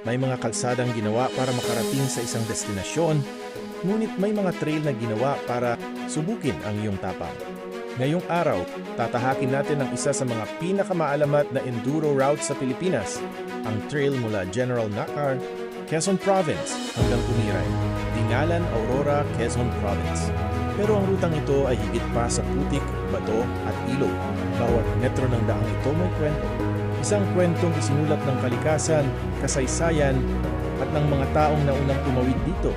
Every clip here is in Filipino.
May mga kalsadang ginawa para makarating sa isang destinasyon, ngunit may mga trail na ginawa para subukin ang iyong tapang. Ngayong araw, tatahakin natin ang isa sa mga pinakamaalamat na enduro route sa Pilipinas, ang trail mula General Nakar, Quezon Province hanggang Umiray, Dingalan, Aurora, Quezon Province. Pero ang rutang ito ay higit pa sa putik, bato at ilog. Bawat metro ng daang ito may kwento. Isang kwentong isinulat ng kalikasan, kasaysayan at ng mga taong naunang tumawid dito.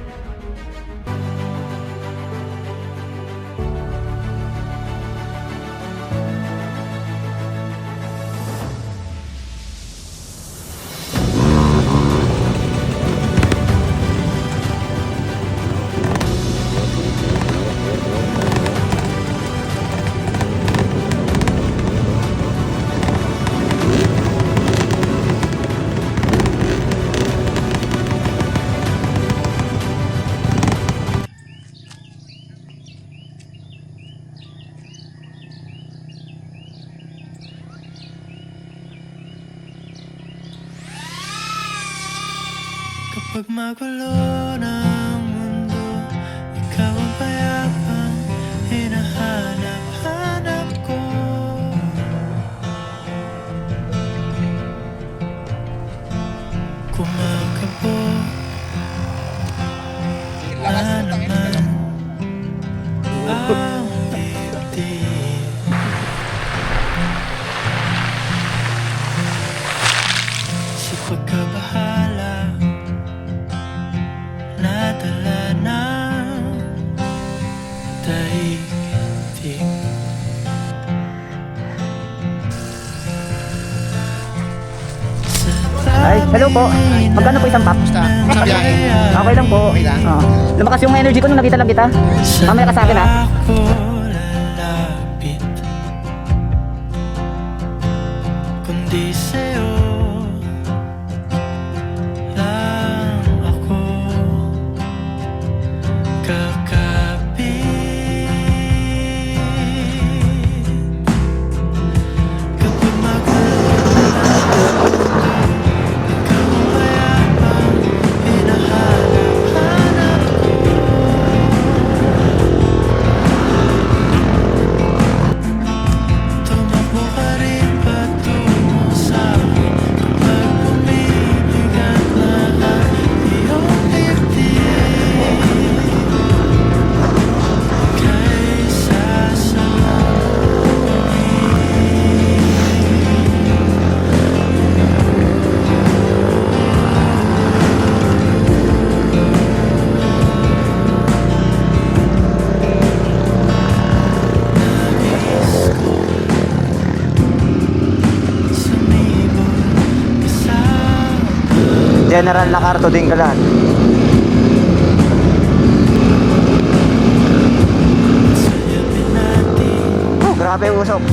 Kapag magulo ng mundo, ikaw ang payapang hinahanap-hanap ko. Kumakabog na naman ang dibdib. Sa pagkabahala nadala ng daigdig. Ay, hello po. Magkano po isang pack? Okay lang po. Lumakas yung energy ko nung nakita lang kita. Mamaya ka sa akin ha. Ako lalapit, kundi sa'yo lang ako kakapit. Kapag magulo ikaw ang payapang hinahanap-hanap ko. Tumakbo ka rin patungo sa'kin kapag bumibigat na ang iyong dibdib. Kaysa sa sumibol kasama General Lacarto din ka lahat. sayapin natin. Oh, grabe usok.